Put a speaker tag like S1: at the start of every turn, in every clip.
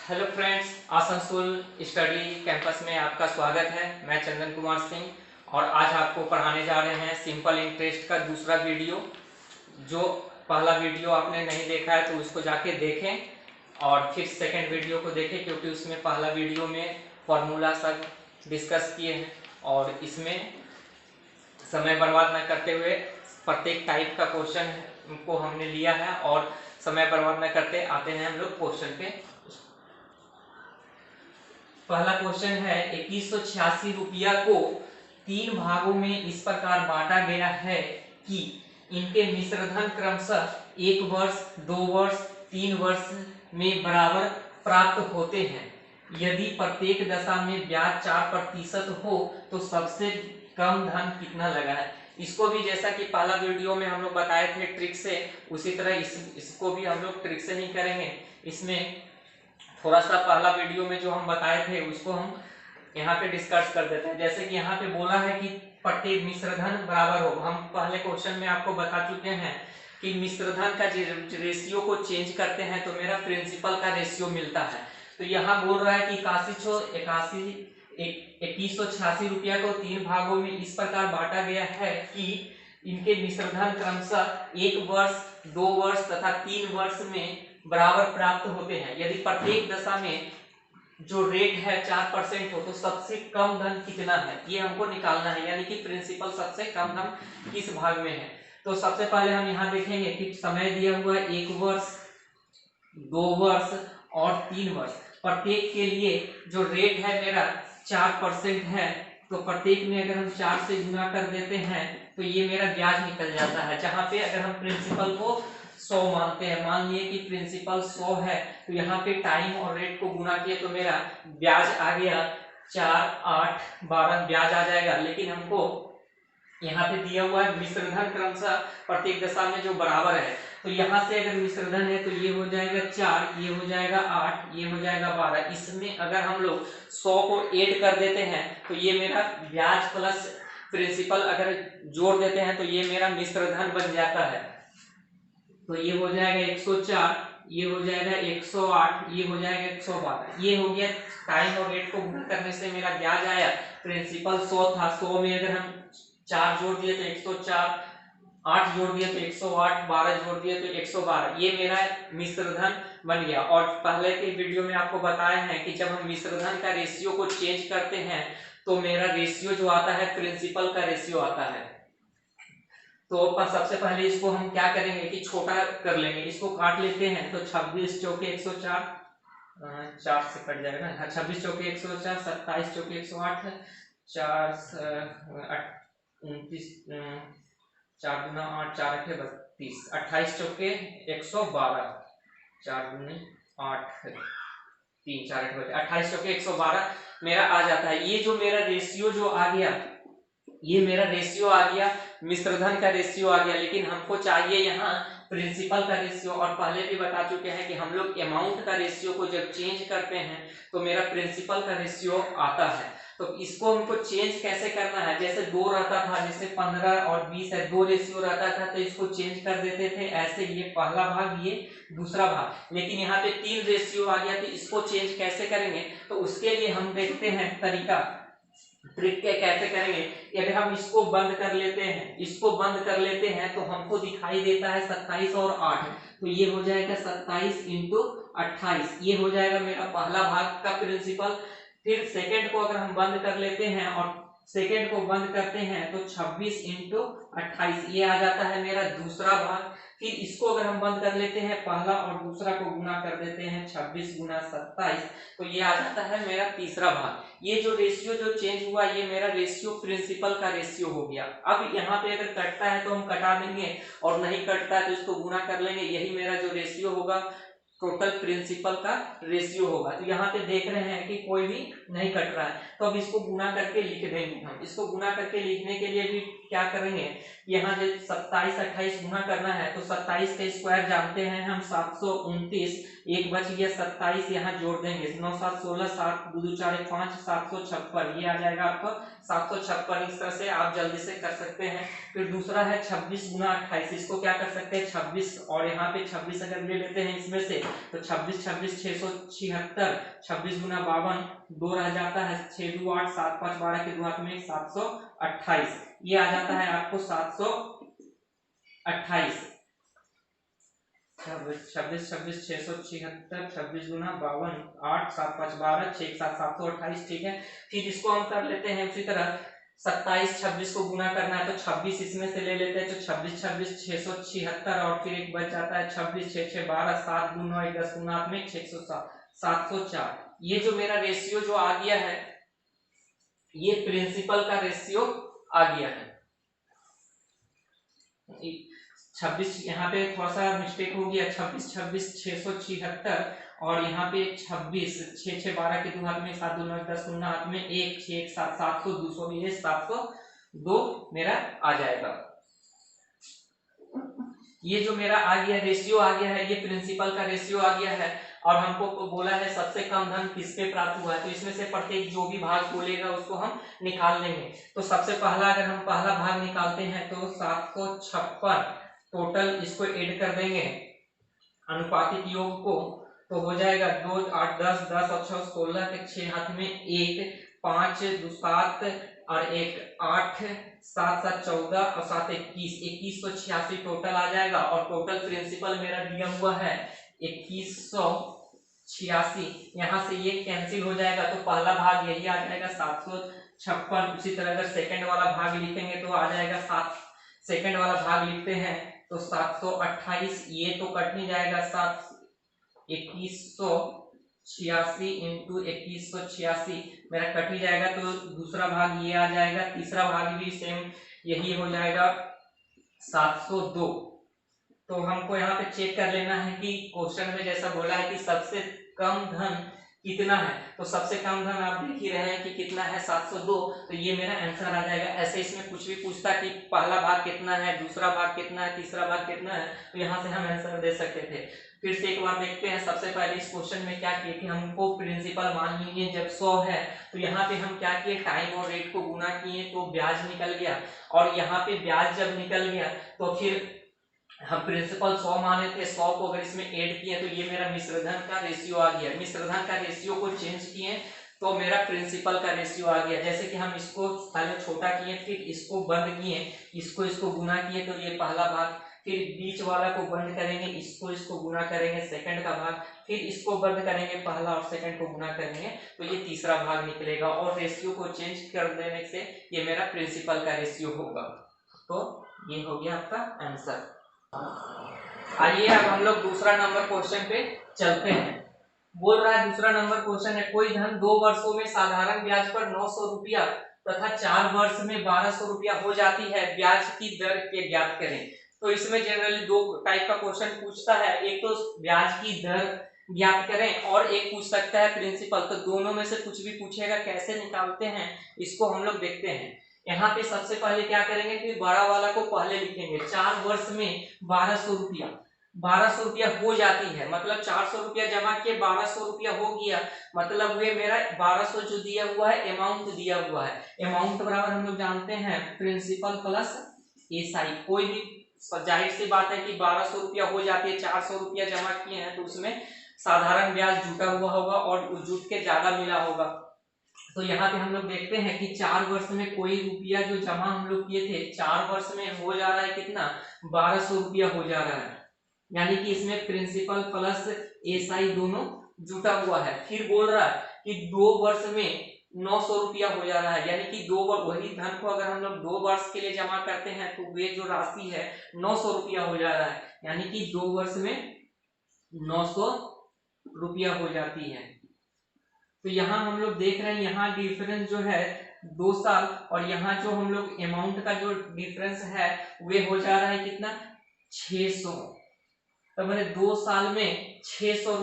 S1: Hello friends, Asansol study campus में आपका स्वागत है। मैं चंदन कुमार सिंह और आज आपको पढ़ाने जा रहे हैं सिंपल इंटरेस्ट का दूसरा वीडियो। जो पहला वीडियो आपने नहीं देखा है तो उसको जाके देखें और फिर सेकंड वीडियो को देखें, क्योंकि उसमें पहला वीडियो में फॉर्मूला सब डिस्कस किए हैं और इसमें समय बर्बाद न करते हुए प्रत्येक टाइप का क्वेश्चन को हमने लिया है और समय बर्बाद न करते आते हैं हम लोग क्वेश्चन पे। पहला क्वेश्चन है 2186 रुपया को 3 भागों में इस प्रकार बांटा गया है कि इनके मिश्रधन क्रमशः 1 वर्ष, 2 वर्ष, 3 वर्ष में बराबर प्राप्त होते हैं। यदि प्रत्येक दशा में ब्याज 4% हो तो सबसे कम धन कितना लगा है। इसको भी जैसा कि पहला वीडियो में हम लोग बताए थे ट्रिक से, उसी तरह इसको भी हम लोग ट्रिक से ही करेंगे। इसमें थोड़ा सा पहला वीडियो में जो हम बताए थे उसको हम यहाँ पे डिस्कस कर देते हैं। जैसे कि यहाँ पे बोला है कि प्रत्येक मिश्रधन बराबर हो। हम पहले क्वेश्चन में आपको बता चुके हैं कि मिश्रधन का रेशियो को चेंज करते हैं तो मेरा प्रिंसिपल का रेशियो मिलता है। तो यहाँ बोल रहा है कि 2186 रुपया को 3 भागों में इस प्रकार बांटा गया है कि इनके मिश्रधन क्रमशः 1 वर्ष, 2 वर्ष तथा 3 वर्ष में बराबर प्राप्त होते हैं। यदि प्रत्येक दशा में जो रेट है 4% हो तो सबसे कम धन कितना है, ये हमको निकालना है। यानी कि प्रिंसिपल सबसे कम धन किस भाग में है। तो सबसे पहले हम यहाँ देखेंगे कि समय दिया हुआ है 1 वर्ष, 2 वर्ष और 3 वर्ष। प्रत्येक के लिए जो रेट है मेरा 4% है, तो प्रत्येक में अगर हम 4 से गुना कर देते हैं तो ये मेरा ब्याज निकल जाता है। जहां पे अगर हम प्रिंसिपल को 100 मानते हैं, मान लिए कि प्रिंसिपल 100 है, तो यहाँ पे टाइम और रेट को गुना किए तो मेरा ब्याज आ गया 4, 8, 12 ब्याज आ जाएगा। लेकिन हमको यहाँ पे दिया हुआ है मिश्रधन क्रमशः प्रत्येक दशा में जो बराबर है, तो यहाँ से अगर मिश्रधन है तो ये हो जाएगा 4, ये हो जाएगा 8, ये हो जाएगा 12। इसमें अगर हम लोग 100 को ऐड कर देते हैं तो ये मेरा ब्याज प्लस प्रिंसिपल अगर जोड़ देते हैं तो ये मेरा मिश्रधन बन जाता है। तो ये हो जाएगा 104, ये हो जाएगा 108, ये हो जाएगा 112। ये हो गया टाइम और रेट को गुणा करने से मेरा ब्याज आया। प्रिंसिपल 100 था, 100 में अगर हम 4 जोड़ दिए तो 104, 8 जोड़ दिए तो 108, 12 जोड़ दिए तो 112। ये मेरा मिश्रधन बन गया। और पहले के वीडियो में आपको बताया है कि जब हम मिश्रधन का रेशियो को चेंज करते हैं तो मेरा रेशियो जो आता है प्रिंसिपल का रेशियो आता है। तो सबसे पहले इसको हम क्या करेंगे कि छोटा कर लेंगे, इसको काट लेते हैं। तो 26 चौके 104, 4 से कट जाएगा ना, 26 चौके 104, 27 चौके 108, 4 29, 4 गुना 8, 4 अठे 32, 28 चौके 112, 4 गुने 8, 3, 4 अठे 28 चौके 112 मेरा आ जाता है। ये जो मेरा रेशियो जो आ गया, ये मेरा रेशियो आ गया, मिश्रधन का रेशियो आ गया। लेकिन हमको चाहिए यहाँ प्रिंसिपल का रेशियो। और पहले भी बता चुके हैं कि हम लोग अमाउंट का रेशियो को जब चेंज करते हैं तो मेरा प्रिंसिपल का रेशियो आता है। तो इसको हमको चेंज कैसे करना है, जैसे 2 रहता था, जैसे 15 और 20 है, 2 रेशियो रहता था तो इसको चेंज कर देते थे ऐसे, ये पहला भाग, ये दूसरा भाग। लेकिन यहाँ पे 3 रेशियो आ गया तो इसको चेंज कैसे करेंगे, तो उसके लिए हम देखते हैं तरीका, ट्रिक के कैसे करेंगे। अगर हम इसको बंद कर लेते हैं, इसको बंद कर लेते हैं तो हमको दिखाई देता है 27 और 8, तो ये हो जाएगा 27 इंटू 28, ये हो जाएगा मेरा पहला भाग का प्रिंसिपल। फिर सेकंड को अगर हम बंद कर लेते हैं और सेकंड को बंद करते हैं तो 26 इंटू 28, ये आ जाता है मेरा दूसरा भाग। फिर इसको अगर हम बंद कर लेते हैं, पहला और दूसरा को गुना कर देते हैं, 26 गुना 27, तो ये आ जाता है मेरा तीसरा भाग। ये जो रेशियो जो चेंज हुआ ये मेरा रेशियो प्रिंसिपल का रेशियो हो गया। अब यहाँ पे अगर कटता है तो हम कटा देंगे और नहीं कटता है तो इसको गुना कर लेंगे, यही मेरा जो रेशियो होगा टोटल प्रिंसिपल का रेशियो होगा। तो यहाँ पे देख रहे हैं कि कोई भी नहीं कट रहा है, तो अब इसको गुना करके लिख देंगे। हम इसको गुना करके लिखने के लिए भी क्या करेंगे, यहाँ जो 27 28 गुना करना है तो 27 का स्क्वायर जानते हैं हम 729, एक बच गया 27, यहाँ जोड़ देंगे 9 7 16, 7 2 2 4 1 5, 756, ये आ जाएगा आपका 756। इस तरह से आप जल्दी से कर सकते हैं। फिर दूसरा है 26 गुना 28, इसको क्या कर सकते हैं 26 और यहाँ पे 26 अगर ले लेते हैं इसमें से तो 26 26 676, 26 गुना 52, 2 रह जाता है 6 2 8, 7 5 12 के 2 हाथ में 728, ये आ जाता है आपको 728। 26 26 676, 26 गुना 52, 8 7 5 12, 6 7 728, ठीक है। फिर इसको हम कर लेते हैं उसी तरह 27 26 को गुना करना है तो 26 इसमें से ले लेते हैं तो 26 26 676 और फिर एक बच जाता है 26 6 6 12, 7 2 9 10 गुना में 704। ये जो मेरा रेशियो जो आ गया है ये प्रिंसिपल का रेशियो आ गया है। 26 यहाँ पे थोड़ा सा मिस्टेक हो गया, 26 26 676 और यहाँ पे 26 6 6 12 के 2 हाथ में 7 2 9 10 गुना हाथ में 1 6 1 7 700 200 में 702 मेरा आ जाएगा। ये जो मेरा आ गया रेशियो आ गया है ये प्रिंसिपल का रेशियो आ गया है। और हमको बोला है सबसे कम धन किस पे प्राप्त हुआ है तो इसमें से प्रत्येक जो भी भाग बोलेगा उसको हम निकाल लेंगे। तो सबसे पहला अगर हम पहला भाग निकालते हैं तो 756 टोटल, इसको ऐड कर देंगे अनुपातिक योग को तो हो जाएगा 2 8 10 10 और 6 16 के 6 हाथ में 1 5 2 7 और 1 8 7 7 14 और 7 21 2186 टोटल आ जाएगा। और टोटल प्रिंसिपल मेरा दिया हुआ है 2186, यहाँ से ये कैंसिल हो जाएगा तो पहला भाग यही आ जाएगा 756। उसी तरह अगर सेकंड वाला भाग लिखेंगे तो आ जाएगा 7, सेकंड वाला भाग लिखते हैं तो 728, ये तो कट नहीं जाएगा 2186 इंटू 2186 मेरा कट ही जाएगा तो दूसरा भाग ये आ जाएगा। तीसरा भाग भी सेम यही हो जाएगा 702। तो हमको यहाँ पे चेक कर लेना है कि क्वेश्चन में जैसा बोला है कि सबसे कम धन कितना है तो सबसे कम धन आप देख ही रहे हैं कि कितना है 702, तो ये मेरा आंसर आ जाएगा। ऐसे इसमें कुछ भी पूछता कि पहला भाग कितना है, दूसरा भाग कितना है, तीसरा भाग कितना है तो यहाँ से हम आंसर दे सकते थे। फिर से एक बार देखते हैं, सबसे पहले इस क्वेश्चन में क्या किए कि हमको प्रिंसिपल मान लीजिए जब 100 है तो यहाँ पे हम क्या किए टाइम और रेट को गुना किए तो ब्याज निकल गया, और यहाँ पे ब्याज जब निकल गया तो फिर हम प्रिंसिपल 100 माने थे, 100 को अगर इसमें ऐड किए तो ये मेरा मिश्रधन का रेशियो आ गया। मिश्रधन का रेशियो को चेंज किए तो मेरा प्रिंसिपल का रेशियो आ गया। जैसे कि हम इसको पहले छोटा किए फिर इसको बंद किए, इसको गुना किए तो ये पहला भाग, फिर बीच वाला को बंद करेंगे, इसको गुना करेंगे सेकंड का भाग, फिर इसको बंद करेंगे पहला और सेकंड को गुना करेंगे तो ये तीसरा भाग निकलेगा। और रेशियो को चेंज कर देने से ये मेरा प्रिंसिपल का रेशियो होगा। तो ये हो गया आपका आंसर। आइए अब हम लोग दूसरा नंबर क्वेश्चन पे चलते हैं। बोल रहा है दूसरा नंबर क्वेश्चन है, कोई धन 2 वर्षों में साधारण ब्याज पर 900 रुपया तथा 4 वर्ष में 1200 रुपया हो जाती है, ब्याज की दर के ज्ञात करें। तो इसमें जनरली दो टाइप का क्वेश्चन पूछता है, एक तो ब्याज की दर ज्ञात करें और एक पूछ सकता है प्रिंसिपल। तो दोनों में से कुछ भी पूछेगा, कैसे निकालते हैं इसको हम लोग देखते हैं। यहाँ पे सबसे पहले क्या करेंगे कि बड़ा वाला को पहले लिखेंगे, 4 वर्ष में 1200 रुपया हो जाती है, मतलब 400 रुपया जमा किए 1200 रुपया हो गया, मतलब वे मेरा 1200 जो दिया हुआ है अमाउंट दिया हुआ है, अमाउंट बराबर हम लोग जानते हैं प्रिंसिपल प्लस एसआई। कोई भी जाहिर सी बात है कि 1200 रुपया हो जाती है, 400 रुपया जमा किए हैं तो उसमें साधारण ब्याज जुटा हुआ होगा और जुट के ज्यादा मिला होगा। तो यहाँ पे हम लोग देखते हैं कि 4 वर्ष में कोई रुपया जो जमा हम लोग किए थे 4 वर्ष में हो जा रहा है कितना, 1200 रुपया हो जा रहा है, यानी कि इसमें प्रिंसिपल प्लस एसआई दोनों जुटा हुआ है। फिर बोल रहा है कि 2 वर्ष में 900 रुपया हो जा रहा है, यानी कि वही धन को अगर हम लोग 2 वर्ष के लिए जमा करते हैं तो वे जो राशि है 900 रुपया हो जा रहा है, यानी कि 2 वर्ष में 900 रुपया हो जाती है। तो यहाँ हम लोग देख रहे हैं यहाँ डिफरेंस जो है 2 साल, और यहाँ जो हम लोग अमाउंट का जो डिफरेंस है वे हो जा रहा है कितना 600। तो मैंने 2 साल में 300,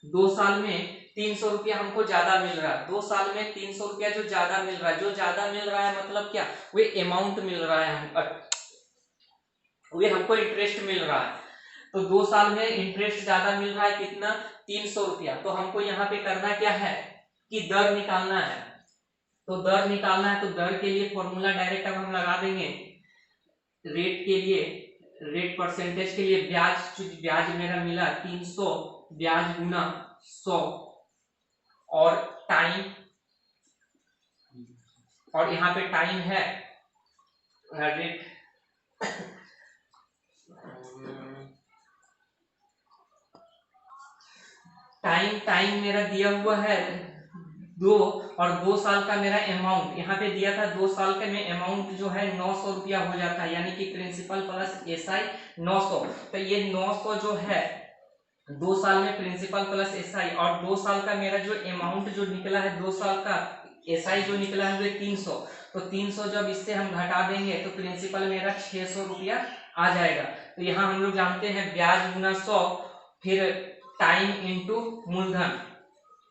S1: 2 साल में 300 रुपया हमको ज्यादा मिल रहा है, 2 साल में 300 रुपया जो ज्यादा मिल रहा है, जो ज्यादा मिल रहा है मतलब क्या, वे अमाउंट मिल रहा है, वे हमको इंटरेस्ट मिल रहा है। तो 2 साल में इंटरेस्ट ज्यादा मिल रहा है, कितना, 300 रुपया। तो हमको यहाँ पे करना क्या है कि दर निकालना है। तो दर निकालना है, तो दर के लिए फॉर्मूला डायरेक्ट अब हम लगा देंगे। रेट के लिए, रेट परसेंटेज के लिए ब्याज मेरा मिला 300, ब्याज गुना 100, और टाइम, और यहाँ पे टाइम है रेट टाइम मेरा दिया हुआ है 2, और 2 साल का मेरा अमाउंट यहाँ पे दिया था, 2 साल का में अमाउंट जो है 900 रुपया हो जाता है, यानी कि प्रिंसिपल प्लस एसआई 900। तो ये 900 जो है 2 साल में प्रिंसिपल प्लस एसआई, और 2 साल का मेरा जो अमाउंट जो निकला है 2 साल का एसआई जो निकला है वो 300। तो 300 जब इससे हम घटा देंगे तो प्रिंसिपल मेरा 600 रुपया आ जाएगा। तो यहाँ हम लोग जानते हैं ब्याज गुना 100, फिर टाइम इंटू मूलधन,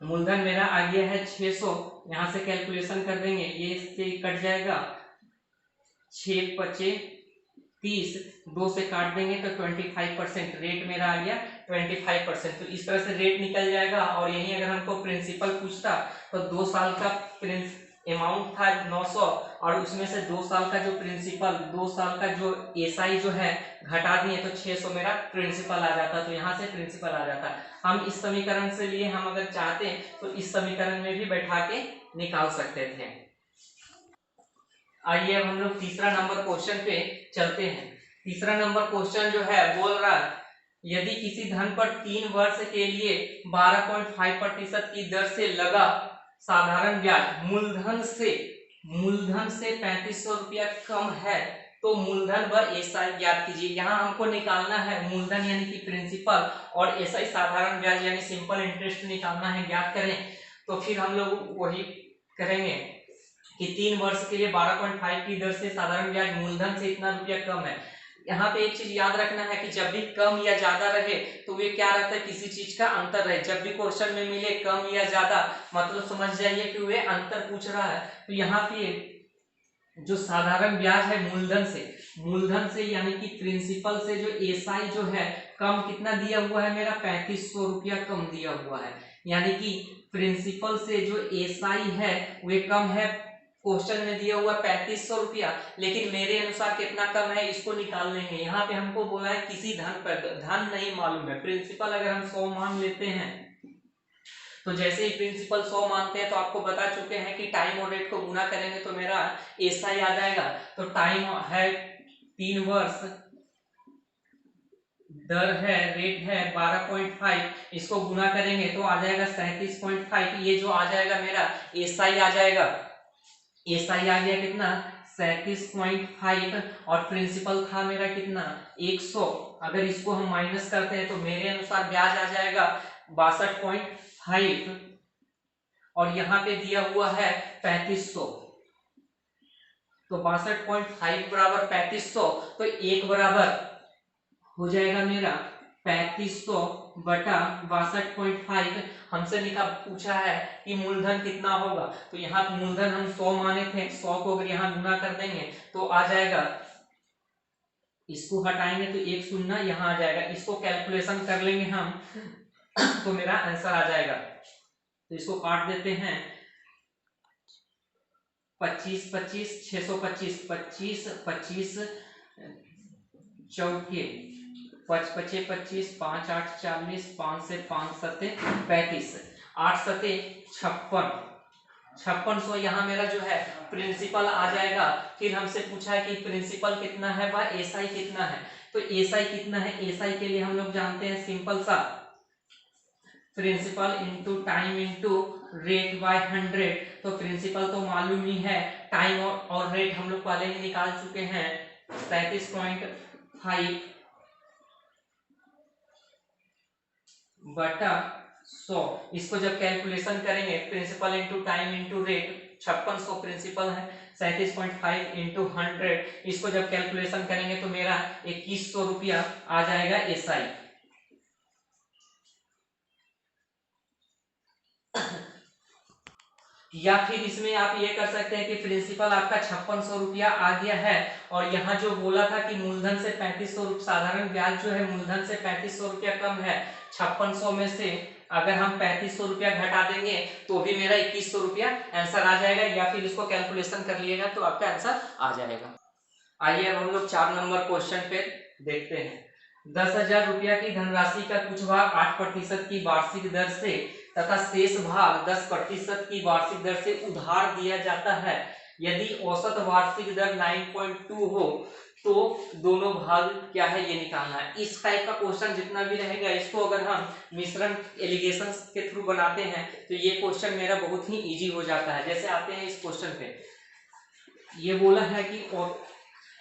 S1: मूलधन मेरा आ गया है 600। यहाँ से कैलकुलेशन कर देंगे, ये इससे कट जाएगा, 6 पचे 30, 2 से काट देंगे तो 25%, रेट मेरा आ गया 25%। तो इस तरह से रेट निकल जाएगा। और यही अगर हमको प्रिंसिपल पूछता तो 2 साल का अमाउंट था 900, और उसमें से 2 साल का जो प्रिंसिपल, 2 साल का जो एसआई जो है घटा दिए तो 600 मेरा प्रिंसिपल आ जाता। तो यहाँ से प्रिंसिपल आ जाता। हम इस समीकरण से लिए, हम अगर चाहते तो इस समीकरण में भी बैठा के निकाल सकते थे। आइए अब हम लोग तीसरा नंबर क्वेश्चन पे चलते हैं। तीसरा नंबर क्वेश्चन जो है बोल रहा है, यदि किसी धन पर 3 वर्ष के लिए 12.5% की दर से लगा साधारण ब्याज मूलधन से 3500 रुपया कम है तो मूलधन व एसआई ज्ञात कीजिए। यहाँ हमको निकालना है मूलधन यानी कि प्रिंसिपल, और एसआई साधारण ब्याज यानी सिंपल इंटरेस्ट निकालना है, ज्ञात करें। तो फिर हम लोग वही करेंगे कि 3 वर्ष के लिए 12.5 की दर से साधारण ब्याज मूलधन से इतना रुपया कम है। यहाँ पे एक चीज याद रखना है कि जब भी कम या ज्यादा रहे तो वे क्या रहता है, किसी चीज का अंतर रहे। जब भी क्वेश्चन में मिले कम या ज्यादा, मतलब समझ जाइए कि वे अंतर पूछ रहा है। तो यहाँ पे जो साधारण ब्याज है मूलधन से यानी कि प्रिंसिपल से जो एसआई जो है कम कितना दिया हुआ है, मेरा 3500 रुपया कम दिया हुआ है। यानी कि प्रिंसिपल से जो एसआई है वे कम है, क्वेश्चन में दिया हुआ 3500 रुपया, लेकिन मेरे अनुसार कितना कम है इसको निकाल लेंगे। यहाँ पे हमको बोला है किसी धन पर, धन नहीं मालूम है। प्रिंसिपल अगर हम 100 मान लेते हैं तो जैसे ही प्रिंसिपल 100 मानते हैं तो आपको बता चुके हैं कि टाइम और रेट को गुना करेंगे तो मेरा एसआई आ जाएगा। तो टाइम है 3 वर्ष, दर है, रेट है 12.5, इसको गुना करेंगे तो आ जाएगा 37.5। ये जो आ जाएगा मेरा एसआई आ जाएगा, एसआई आ गया कितना 37.5, और प्रिंसिपल था मेरा कितना 100। अगर इसको हम माइनस करते हैं तो मेरे अनुसार ब्याज आ जाएगा 62.5, और यहाँ पे दिया हुआ है 3500। तो 62.5 बराबर 3500, तो एक बराबर हो जाएगा मेरा 3500 बटा 62.5। हमसे पूछा है कि मूलधन कितना होगा, तो यहाँ मूलधन हम 100 माने थे, 100 को अगर यहाँ गुना कर देंगे तो आ जाएगा, इसको हटाएंगे तो 1 शून्य यहाँ आ जाएगा, इसको कैलकुलेशन कर लेंगे हम तो मेरा आंसर आ जाएगा। तो इसको काट देते हैं, 25 25 625, 25 25 चौके 5 पचे 25, 5 8 40, 5 से 5 सते 35, 8 सते 56, 5600 यहाँ मेरा जो है प्रिंसिपल आ जाएगा। फिर हमसे पूछा है कि प्रिंसिपल कितना है व एसआई कितना है। तो एसआई कितना है, एसआई के लिए हम लोग जानते हैं सिंपल सा, principal into time into rate by 100। तो प्रिंसिपल तो मालूम ही है, टाइम और रेट हम लोग पहले ही निकाल चुके हैं, 37.5 बटा 100। इसको जब कैलकुलेशन करेंगे principal into time into rate, 5600 principal है, 37.5 इंटू 100, इसको जब कैलकुलेशन करेंगे तो मेरा 2100 रुपया आ जाएगा एसआई। या फिर इसमें आप ये कर सकते हैं कि प्रिंसिपल आपका 5600 रुपया आ गया है, और यहाँ जो बोला था कि मूलधन से 3500 साधारण ब्याज जो है मूलधन से 3500 रुपया कम है, 5600 में से अगर हम 3500 रुपया घटा देंगे तो भी मेरा 2100 रुपया आंसर आ जाएगा, या फिर इसको कैलकुलेशन कर लिएगा तो आपका आंसर आ जाएगा। आइए अब हम लोग 4 नंबर क्वेश्चन पे देखते हैं। 10,000 रुपया की धनराशि का कुछ भाग 8% की वार्षिक दर से तथा शेष भाग 10% की वार्षिक दर से उधार दिया जाता है। यदि औसत वार्षिक दर 9.2 हो तो दोनों भाग क्या है ये निकालना है। इस टाइप का क्वेश्चन जितना भी रहेगा इसको अगर हम मिश्रण एलिगेशन के थ्रू बनाते हैं तो ये क्वेश्चन मेरा बहुत ही इजी हो जाता है। जैसे आते हैं इस क्वेश्चन पे, ये बोला है कि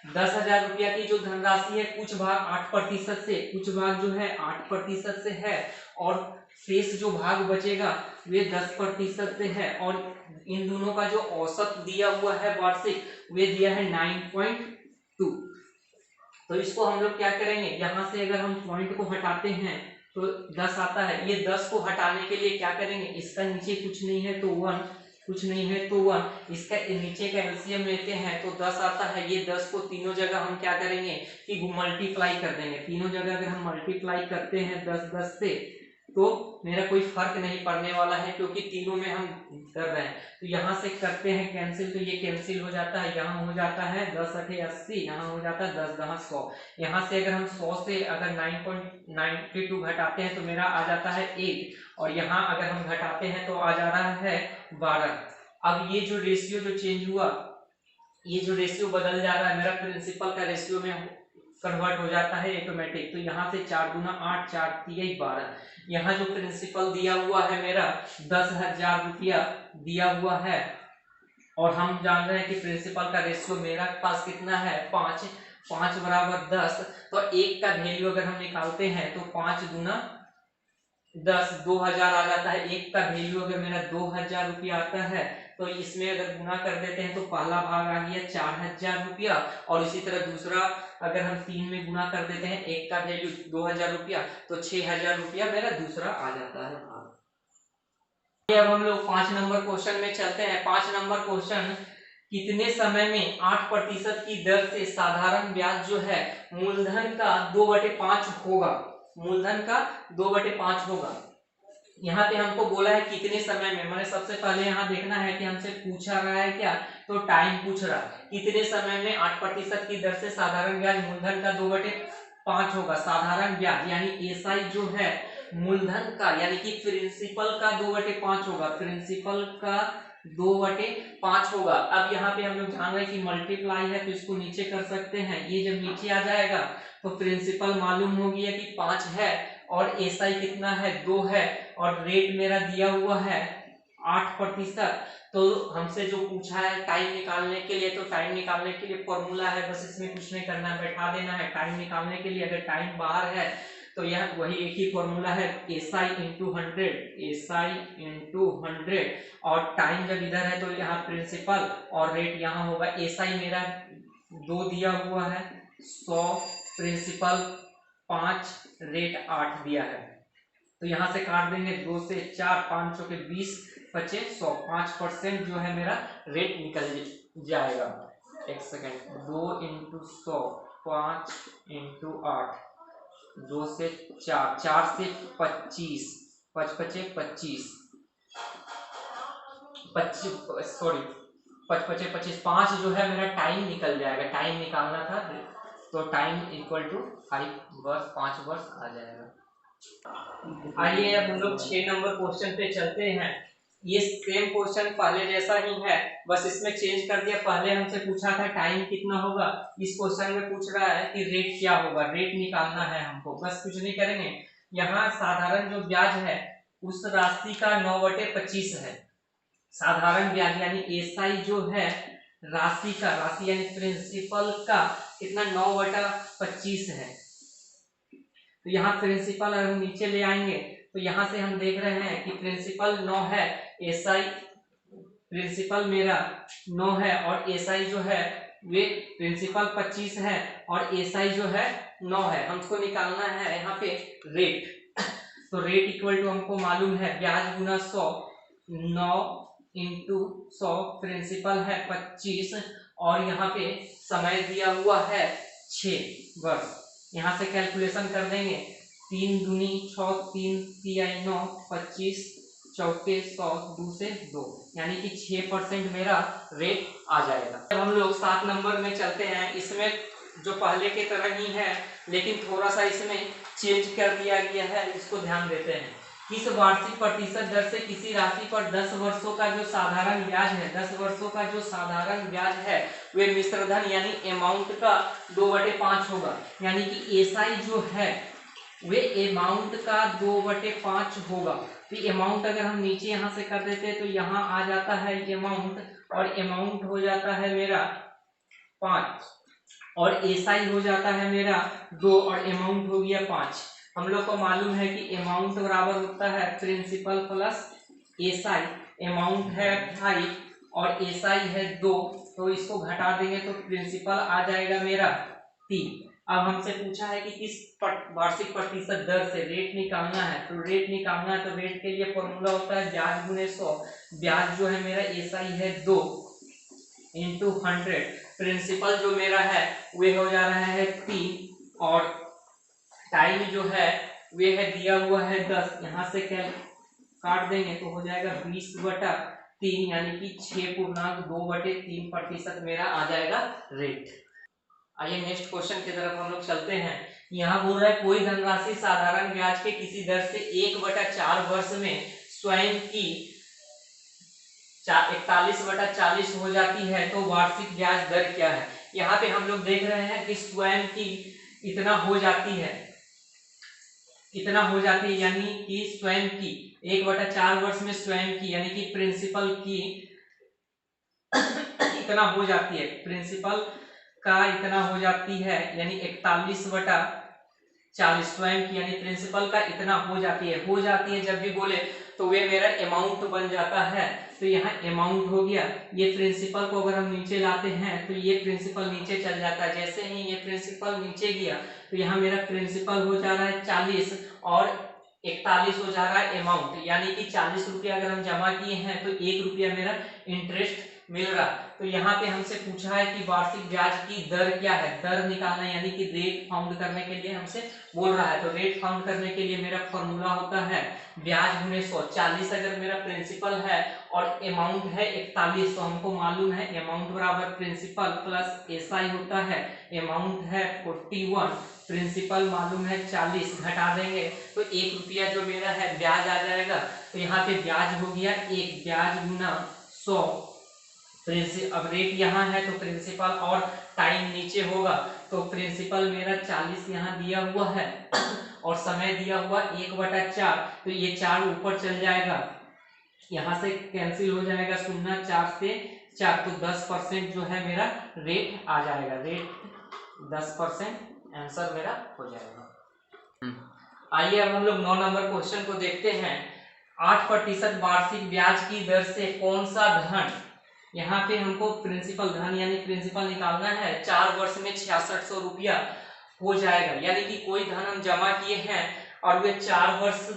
S1: 10,000 रुपया की जो धनराशि है कुछ भाग 8% से, कुछ भाग जो है 8% से है, और शेष जो भाग बचेगा वे 10% से है, और इन दोनों का जो औसत दिया हुआ है वार्षिक वे दिया है 9.2। तो इसको हम लोग क्या करेंगे, यहाँ से अगर हम पॉइंट को हटाते हैं तो 10 आता है। ये 10 को हटाने के लिए क्या करेंगे, इसका नीचे कुछ नहीं है तो 1, कुछ नहीं है तो 1, इसका नीचे का एलसीएम लेते हैं तो 10 आता है। ये 10 को तीनों जगह हम क्या करेंगे कि मल्टीप्लाई कर देंगे। तीनों जगह अगर हम मल्टीप्लाई करते हैं 10 से तो मेरा कोई फर्क नहीं पड़ने वाला है, क्योंकि तीनों में हम कर रहे हैं। तो यहाँ से करते हैं कैंसिल, तो ये कैंसिल हो जाता है, यहाँ हो जाता है 10 8 80, यहाँ हो जाता है 10 10 100। यहाँ से अगर हम 100 से अगर 9.92 घटाते हैं तो मेरा आ जाता है 1, और यहाँ अगर हम घटाते हैं तो आ जा रहा है 12। अब ये जो रेशियो जो चेंज हुआ, ये जो रेशियो बदल जा रहा है मेरा प्रिंसिपल का रेशियो में कन्वर्ट हो जाता है ऑटोमेटिक। तो यहाँ से 4 दूना 8, 4 3 12। यहाँ जो प्रिंसिपल दिया हुआ है मेरा 10,000 रुपया दिया हुआ है, और हम जान रहे हैं कि प्रिंसिपल का रेशियो मेरा पास कितना है 5, 5 बराबर 10। तो 1 का वैल्यू अगर हम निकालते हैं तो 5 दूना 10, 2000 आ जाता है। 1 का वैल्यू अगर मेरा 2000 रुपया आता है तो इसमें अगर गुना कर देते हैं तो पहला भाग आ गया 4000 रुपया, और इसी तरह दूसरा अगर हम 3 में गुना कर देते हैं 1 का वैल्यू 2000 रुपया तो 6000 रुपया मेरा दूसरा आ जाता है भाग। अब हम लोग 5 नंबर क्वेश्चन में चलते हैं। 5 नंबर क्वेश्चन, कितने समय में 8% की दर से साधारण ब्याज जो है मूलधन का 2/5 होगा, मूलधन का 2/5 होगा। यहाँ पे हमको बोला है कितने समय में, मैंने सबसे पहले यहाँ देखना है कि हमसे पूछा रहा है क्या, तो टाइम पूछ रहा है। कितने समय में 8% की दर से साधारण ब्याज मूलधन का 2/5 होगा। साधारण ब्याज यानी एसआई जो है मूलधन का यानी कि प्रिंसिपल का 2/5 होगा, प्रिंसिपल का 2/5 होगा। अब यहाँ पे हम लोग जान रहे हैं कि मल्टीप्लाई है तो इसको नीचे कर सकते हैं। ये जब नीचे आ जाएगा तो प्रिंसिपल मालूम हो गया कि 5 है, और एसआई कितना है 2 है, और रेट मेरा दिया हुआ है 8%। तो हमसे जो पूछा है टाइम निकालने के लिए, तो टाइम निकालने के लिए फॉर्मूला है, बस इसमें कुछ नहीं करना है, बैठा देना है। टाइम निकालने के लिए अगर टाइम बाहर है तो यह वही एक ही फॉर्मूला है, एसआई इंटू 100, एसआई इंटू 100, और टाइम जब इधर है तो यहाँ प्रिंसिपल और रेट यहाँ होगा। एसआई मेरा 2 दिया हुआ है, 100 प्रिंसिपल 5, रेट 8 दिया है। तो यहाँ से काट देंगे 2 से 4, 5 के 20 बचे 100, 5% जो है मेरा रेट निकल जाएगा। एक सेकेंड, 2 × 100, 5 × 8, 2 से 4, 4 से 25, 5 × 25, 5 जो है मेरा टाइम निकल जाएगा। टाइम निकालना था तो टाइम इक्वल टू 5 वर्ष आ जाएगा। आइए अब हम लोग 6 नंबर क्वेश्चन पे चलते हैं। ये सेम क्वेश्चन पहले जैसा ही है, बस इसमें चेंज कर दिया। पहले हमसे पूछा था टाइम कितना होगा, इस क्वेश्चन में पूछ रहा है कि रेट क्या होगा, रेट निकालना है हमको। बस कुछ नहीं करेंगे, यहाँ साधारण जो ब्याज है उस राशि का 9/25 है। साधारण ब्याज यानी एसआई जो है राशि का, राशि यानी प्रिंसिपल का कितना 9/25 है। तो यहाँ प्रिंसिपल अगर हम नीचे ले आएंगे तो यहाँ से हम देख रहे हैं कि प्रिंसिपल 9 है, एसआई प्रिंसिपल मेरा 9 है, और एसआई जो है वे प्रिंसिपल 25 है और एसआई जो है 9 है। हमको निकालना है यहाँ पे रेट। तो रेट इक्वल टू हमको मालूम है ब्याज गुना 100, 9 इंटू 100, प्रिंसिपल है 25 और यहाँ पे समय दिया हुआ है 6 वर्ष। यहाँ से कैलकुलेशन कर देंगे, 3 दूनी 6, 3 तिहाई 9, 25 चौके 100, 2 से 2, यानी कि 6% मेरा रेट आ जाएगा। अब हम लोग 7 नंबर में चलते हैं। इसमें जो पहले के तरह ही है, लेकिन थोड़ा सा इसमें चेंज कर दिया गया है, इसको ध्यान देते हैं। किस वार्षिक प्रतिशत दर से किसी राशि पर 10 वर्षों का जो साधारण ब्याज है, 10 वर्षों का जो साधारण ब्याज है वे मिश्रधन यानी अमाउंट का 2/5 होगा। यानी कि एसआई जो है वे अमाउंट का 2/5 होगा। तो अमाउंट अगर हम नीचे यहाँ से कर देते हैं तो यहाँ आ जाता है अमाउंट, और अमाउंट हो जाता है मेरा 5 और एसआई हो जाता है मेरा 2 और अमाउंट हो गया 5। हम लोग को मालूम है कि अमाउंट बराबर होता है प्रिंसिपल प्लस एसआई। अमाउंट है 5 और एसआई है 2, तो इसको घटा देंगे तो प्रिंसिपल आ जाएगा मेरा 3। अब हमसे पूछा है कि किस वार्षिक प्रतिशत दर से रेट निकालना है, तो रेट निकालना है तो रेट के लिए फॉर्मूला होता है ब्याज गुने 100। ब्याज जो है मेरा एसआई है 2 इंटू 100, प्रिंसिपल जो मेरा है वे हो जा रहा है 3 और टाइम जो है वे है दिया हुआ है 10। यहाँ से क्या काट देंगे तो हो जाएगा 20/3, यानी कि 6.2/3% मेरा आ जाएगा रेट। आइए नेक्स्ट क्वेश्चन की तरफ हम लोग चलते हैं। यहाँ बोल रहा है कोई धनराशि साधारण ब्याज के किसी दर से 1/4 वर्ष में स्वयं की 41/40 हो जाती है तो वार्षिक ब्याज दर क्या है। यहाँ पे हम लोग देख रहे हैं कि स्वयं की इतना हो जाती है, इतना हो जाती है, यानी कि स्वयं की 1/4 वर्ष में स्वयं की यानी कि प्रिंसिपल की इतना हो जाती है, प्रिंसिपल का इतना हो जाती है, यानी 41/40 स्वयं की यानी प्रिंसिपल का इतना हो जाती है जब भी बोले तो वे मेरा अमाउंट बन जाता है। तो यहाँ अमाउंट हो गया, ये प्रिंसिपल को अगर हम नीचे लाते हैं तो ये प्रिंसिपल नीचे चल जाता है। जैसे ही ये प्रिंसिपल नीचे गया तो यहाँ मेरा प्रिंसिपल हो जा रहा है 40 और 41 हो जा रहा है अमाउंट, यानी कि 40 रुपया अगर हम जमा किए हैं तो 1 रुपया मेरा इंटरेस्ट मिल रहा। तो यहाँ पे हमसे पूछा है कि वार्षिक ब्याज की दर क्या है, दर निकालना यानी कि रेट फाउंड करने के लिए हमसे बोल रहा है। तो रेट फाउंड करने के लिए मेरा फॉर्मूला होता है ब्याज गुने 100। 40 अगर मेरा प्रिंसिपल है और अमाउंट है 41, तो हमको मालूम है अमाउंट बराबर प्रिंसिपल प्लस एसआई होता है। अमाउंट है 41, प्रिंसिपल मालूम है 40, घटा देंगे तो 1 रुपया जो मेरा है ब्याज आ जाएगा। तो यहाँ पे ब्याज हो गया 1, ब्याज गुना 100। अब रेट यहाँ है तो प्रिंसिपल और टाइम नीचे होगा, तो प्रिंसिपल मेरा 40 यहाँ दिया हुआ है और समय दिया हुआ 1/4, तो ये 4 ऊपर चल जाएगा, यहाँ से कैंसिल हो जाएगा 0, 4 से 4, तो 10% जो है मेरा रेट आ जाएगा। रेट 10% आंसर मेरा हो जाएगा। आइए अब हम लोग 9 नंबर क्वेश्चन को देखते हैं। 8% वार्षिक ब्याज की दर से कौन सा धन, यहाँ पे हमको प्रिंसिपल धन यानी प्रिंसिपल निकालना है, 4 वर्ष में 6600 रुपया हो जाएगा। यानी कि कोई धन हम जमा किए हैं और वे 4 वर्ष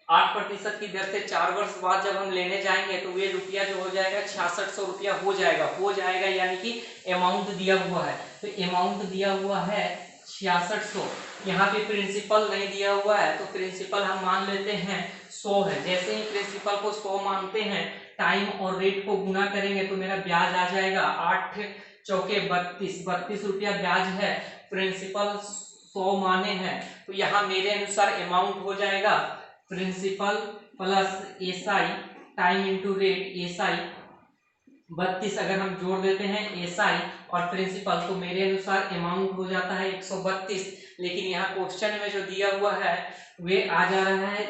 S1: 8% की दर से 4 वर्ष बाद जब हम लेने जाएंगे तो वे रुपया जो हो जाएगा 6600 रुपया हो जाएगा, यानी कि अमाउंट दिया हुआ है। तो अमाउंट दिया हुआ है 6600, यहाँ पे प्रिंसिपल नहीं दिया हुआ है तो प्रिंसिपल हम मान लेते हैं 100 है। जैसे ही प्रिंसिपल को 100 मानते हैं, टाइम और रेट को गुना करेंगे तो मेरा ब्याज आ जाएगा 8 चौके 32 रुपया ब्याज है। प्रिंसिपल 100 माने हैं तो यहाँ मेरे अनुसार अमाउंट हो जाएगा principal plus SI time into rate, SI 32 अगर हम जोड़ देते हैं एसआई और प्रिंसिपल तो मेरे अनुसार अमाउंट हो जाता है 132। लेकिन यहाँ क्वेश्चन में जो दिया हुआ है वे आ जा रहा है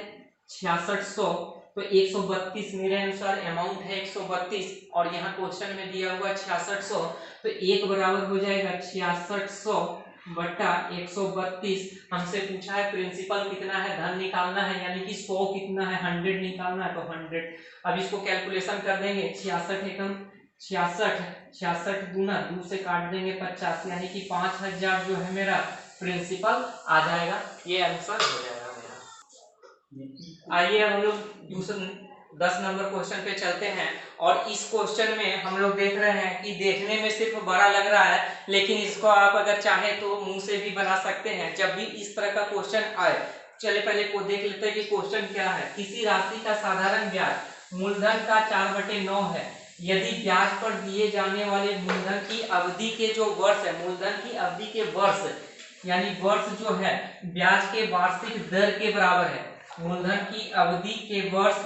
S1: 6600, तो 132 मेरे अनुसार अमाउंट है 132 और यहाँ क्वेश्चन में दिया हुआ 6600, तो एक बराबर हो जाएगा 6600 बटा 132। हमसे पूछा है प्रिंसिपल कितना है, धन निकालना है, यानी कि 100 कितना है 100 निकालना है तो 100। अब इसको कैलकुलेशन कर देंगे, 66 एकम 66 दूना 2 से काट देंगे 50, यानी कि 5000 जो है मेरा प्रिंसिपल आ जाएगा। ये आंसर हो जाएगा मेरा। आइए हम लोग 10 नंबर क्वेश्चन पे चलते हैं। और इस क्वेश्चन में हम लोग देख रहे हैं कि देखने में सिर्फ बड़ा लग रहा है, लेकिन इसको आप अगर चाहे तो मुंह से भी बना सकते हैं जब भी इस तरह का क्वेश्चन आए। चलिए पहले को देख लेते हैं कि क्वेश्चन क्या है। किसी राशि का साधारण ब्याज मूलधन का 4/9 है। यदि ब्याज पर दिए जाने वाले मूलधन की अवधि के जो वर्ष है, मूलधन की अवधि के वर्ष यानी वर्ष जो है ब्याज के वार्षिक दर के बराबर है, मूलधन की अवधि के वर्ष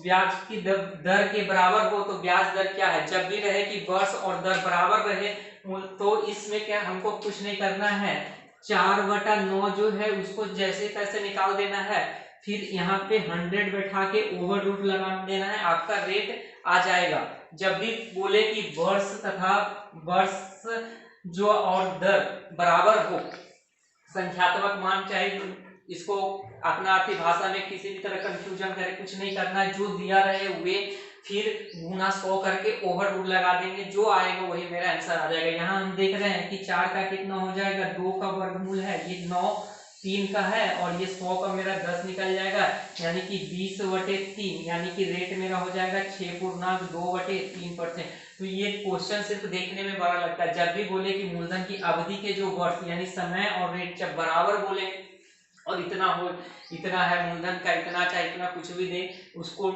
S1: ब्याज की दर के बराबर हो, तो ब्याज दर क्या है, जब भी रहे कि वर्ष और दर बराबर रहे, तो इसमें क्या हमको कुछ नहीं करना है, 4/9 जो है उसको जैसे तैसे निकाल देना है, फिर यहाँ पे 100 बैठा के ओवर रूट लगा देना है, आपका रेट आ जाएगा। जब भी बोले कि वर्ष तथा वर्ष जो और दर बराबर हो, संख्यात्मक मान चाहिए, इसको अपनार्थी भाषा में किसी भी तरह कंफ्यूजन करे कुछ नहीं करना है, जो दिया रहे वे फिर गुना 100 करके ओवर रूट लगा देंगे, जो आएगा वही मेरा आंसर आ जाएगा। यहाँ हम देख रहे हैं कि 4 का कितना हो जाएगा, 2 का वर्गमूल है, ये 9 3 का है, और ये 100 का मेरा 10 निकल जाएगा, यानी कि 20/3, यानी कि रेट मेरा हो जाएगा 6.2/3%। तो ये क्वेश्चन सिर्फ देखने में बड़ा लगता है, जब भी बोले कि मूलधन की अवधि के जो वर्ष यानी समय और रेट जब बराबर बोले और इतना हो, इतना है मूलधन का, इतना चाहे इतना कुछ भी दे, उसको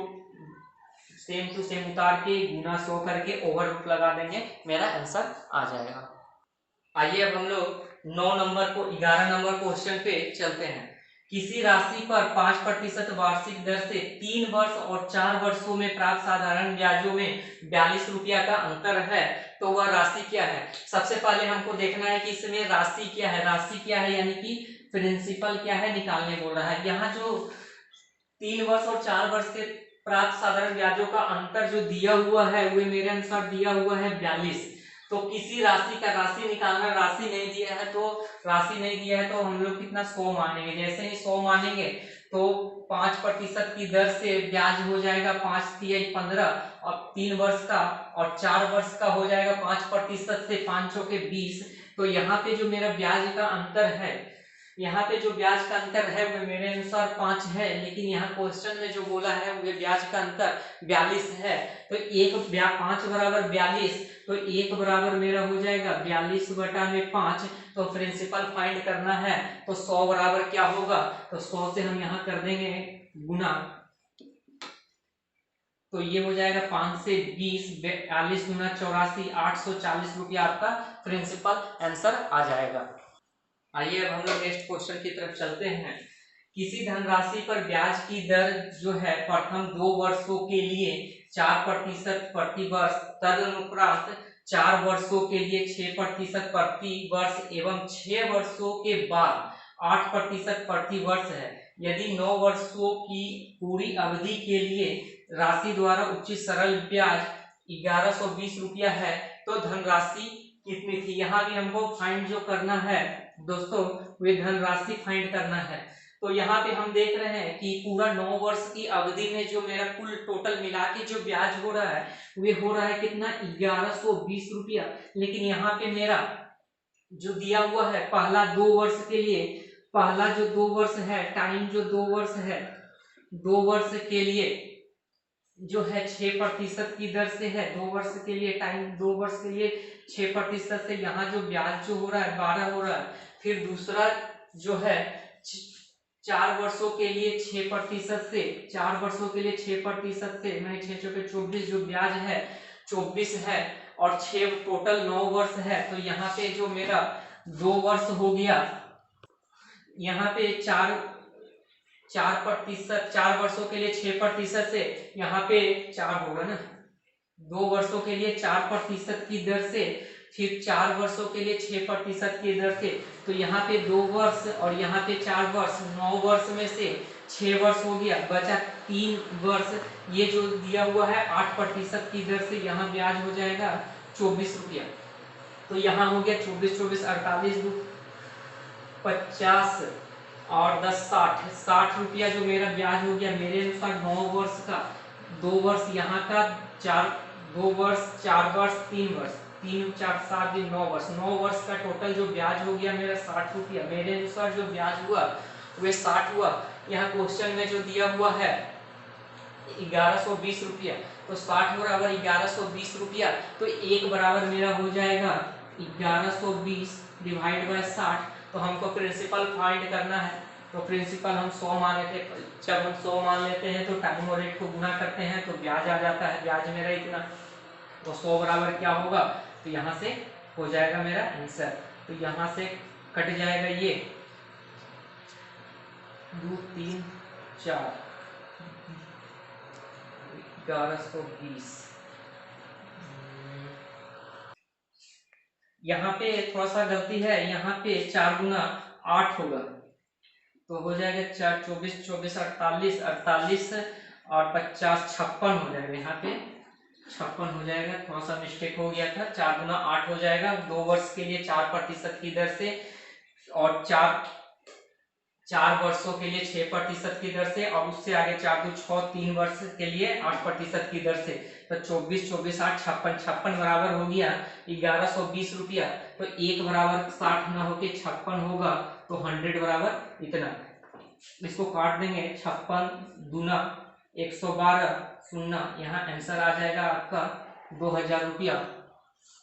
S1: सेम टू सेम उतार के गुना 100 करके ओवर रूट लगा देंगे, मेरा आंसर आ जाएगा। आइए अब हम लोग 9 नंबर को 11 नंबर क्वेश्चन पे चलते हैं। किसी राशि पर 5% वार्षिक दर से 3 वर्ष और 4 वर्षों में प्राप्त साधारण ब्याजों में 42 रुपया का अंतर है, तो वह राशि क्या है। सबसे पहले हमको देखना है कि इसमें राशि क्या है, राशि क्या है यानी कि प्रिंसिपल क्या है निकालने बोल रहा है। यहाँ जो 3 वर्ष और 4 वर्ष के प्राप्त साधारण ब्याजों का अंतर जो दिया हुआ है वो मेरे अनुसार दिया हुआ है 42। तो किसी राशि का राशि निकालना, राशि नहीं दिया है तो हम लोग कितना 100 मानेंगे, जैसे ही 100 मानेंगे तो 5% की दर से ब्याज हो जाएगा 5×3 = 15, और 3 वर्ष का और 4 वर्ष का हो जाएगा 5% से 5 × 20। तो यहाँ पे जो मेरा ब्याज का अंतर है, यहाँ पे जो ब्याज का अंतर है वो मेरे अनुसार 5 है, लेकिन यहाँ क्वेश्चन में जो बोला है वो ब्याज का अंतर 42 है। तो 5 बराबर 42, तो 1 बराबर मेरा हो जाएगा 42/5। तो प्रिंसिपल फाइंड करना है, तो 100 बराबर क्या होगा, तो 100 से हम यहाँ कर देंगे गुना, तो ये हो जाएगा 5 से 20, 42 गुना 84, 840 रुपया आपका प्रिंसिपल आंसर आ जाएगा। आइए अब हम लोग नेक्स्ट क्वेश्चन की तरफ चलते हैं। किसी धनराशि पर ब्याज की दर जो है प्रथम 2 वर्षों के लिए 4% प्रति वर्ष, तदनुपरांत 4 वर्षों के लिए 6% प्रति वर्ष एवं 6 वर्षों के बाद 8% प्रति वर्ष है। यदि 9 वर्षों की पूरी अवधि के लिए राशि द्वारा उचित सरल ब्याज 1120 रुपया है, तो धनराशि कितनी थी। यहाँ भी हमको फाइंड जो करना है दोस्तों, वे धनराशि फाइंड करना है। तो यहाँ पे हम देख रहे हैं कि पूरा 9 वर्ष की अवधि में जो मेरा कुल टोटल मिला के जो ब्याज हो रहा है वे हो रहा है कितना 1120 रुपया। लेकिन यहाँ पे मेरा जो दिया हुआ है पहला 2 वर्ष के लिए, पहला जो 2 वर्ष है, टाइम जो 2 वर्ष है, 2 वर्ष के लिए जो है 6% की दर से है, 2 वर्ष के लिए टाइम, 2 वर्ष के लिए 6% से यहाँ जो ब्याज जो हो रहा है 12 हो रहा है। फिर दूसरा जो है 4 वर्षों के लिए 6% से, 4 वर्षों के लिए 6% से, मैं 6 × 24 जो ब्याज है 24 है, और 6 टोटल 9 वर्ष है। तो यहाँ पे जो मेरा 2 वर्ष हो गया, यहाँ पे 4 वर्षों के लिए 6% से, यहाँ पे 4 होगा ना, 2 वर्षों के लिए 4% की दर से, फिर 4 वर्षों के लिए 6% की दर से। तो यहाँ पे 2 वर्ष और यहाँ पे 4 वर्ष, 9 वर्ष में से 6 वर्ष हो गया, बचा 3 वर्ष। ये जो दिया हुआ है 8% की दर से, यहाँ ब्याज हो जाएगा 24 रुपया। तो यहाँ हो गया 24 24 48 50 और 10 60 रुपया जो मेरा ब्याज हो गया मेरे अनुसार 9 वर्ष का, 2 वर्ष यहाँ का, 2 वर्ष 4 वर्ष 3 वर्ष, 3 4 7 दिन 9 वर्ष, 9 वर्ष का टोटल जो ब्याज हो गया मेरा 60 रुपया। मेरे अनुसार जो ब्याज हुआ वे 60 हुआ। यहाँ क्वेश्चन में जो दिया हुआ है 1120 रुपया। तो 60 बराबर 1120 रुपया, तो 1 बराबर मेरा हो जाएगा 1120 डिवाइड बाय 60। तो हमको प्रिंसिपल फाइंड करना है, तो प्रिंसिपल हम 100 मान लेते हैं। जब हम 100 मान लेते हैं तो टाइम और रेट को गुना करते हैं तो ब्याज आ जाता है, ब्याज मेरा इतना। तो 100 बराबर क्या होगा, तो यहाँ से हो जाएगा मेरा आंसर। तो यहाँ से कट जाएगा ये 2 3 4 1120। यहाँ पे थोड़ा सा गलती है, यहाँ पे 4 गुना 8 होगा, तो हो जाएगा 4 24 24 48 48 और 50 56 हो जाएगा। यहाँ पे 56 हो जाएगा, थोड़ा सा मिस्टेक हो गया था। 4 गुना 8 हो जाएगा 2 वर्ष के लिए 4% की दर से, और 4 वर्षों के लिए 6% की दर से, और उससे आगे 4 2 6 3 वर्ष के लिए 8% की दर से। तो 24 24 8 56 56 बराबर हो गया 1120 रुपया। तो 1 बराबर 60 ना होके 56 होगा, तो 100 बराबर इतना। इसको काट देंगे, 56 दूना 112 शून्य, यहाँ आंसर आ जाएगा आपका 2000 रुपया।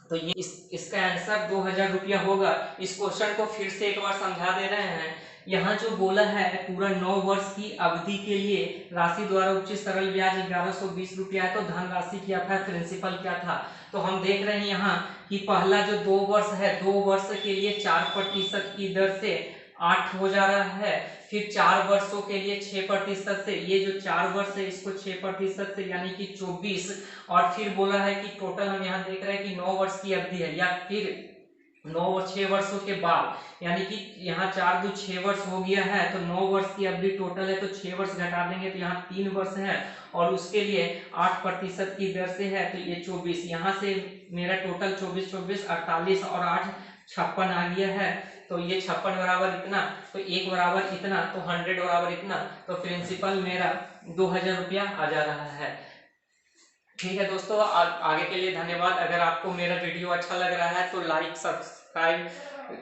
S1: तो ये इसका आंसर 2000 रुपया होगा। इस क्वेश्चन को फिर से एक बार समझा दे रहे हैं। यहाँ जो बोला है पूरा 9 वर्ष की अवधि के लिए राशि द्वारा उचित सरल ब्याज 1120 रुपया है, तो धन राशि क्या था, प्रिंसिपल क्या था। तो हम देख रहे हैं यहाँ कि पहला जो 2 वर्ष है, 2 वर्ष के लिए 4% की दर से 8 हो जा रहा है, फिर 4 वर्षों के लिए 6% से, ये जो 4 वर्ष है इसको 6% से यानी कि 24, और फिर बोला है कि टोटल हम यहाँ देख रहे हैं कि 9 वर्ष की अवधि है, या फिर 6 वर्षों के बाद, यानी कि यहाँ 4 2 6 वर्ष हो गया है, तो 9 वर्ष की अवधि टोटल है, तो 6 वर्ष घटा देंगे तो यहाँ 3 वर्ष है, और उसके लिए 8% की दर से है, तो ये 24, यहाँ से मेरा टोटल 24 24 48 और 8 56 आ गया है। तो ये 56 बराबर इतना, तो 1 बराबर इतना, तो 100 बराबर इतना। तो प्रिंसिपल मेरा 2000 रुपया आ जा रहा है। ठीक है दोस्तों, आगे के लिए धन्यवाद। अगर आपको मेरा वीडियो अच्छा लग रहा है तो लाइक सब्सक्राइब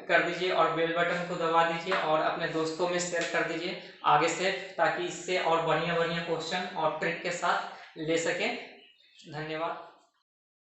S1: कर दीजिए और बेल बटन को दबा दीजिए, और अपने दोस्तों में शेयर कर दीजिए आगे से, ताकि इससे और बढ़िया बढ़िया क्वेश्चन और ट्रिक के साथ ले सकें। धन्यवाद।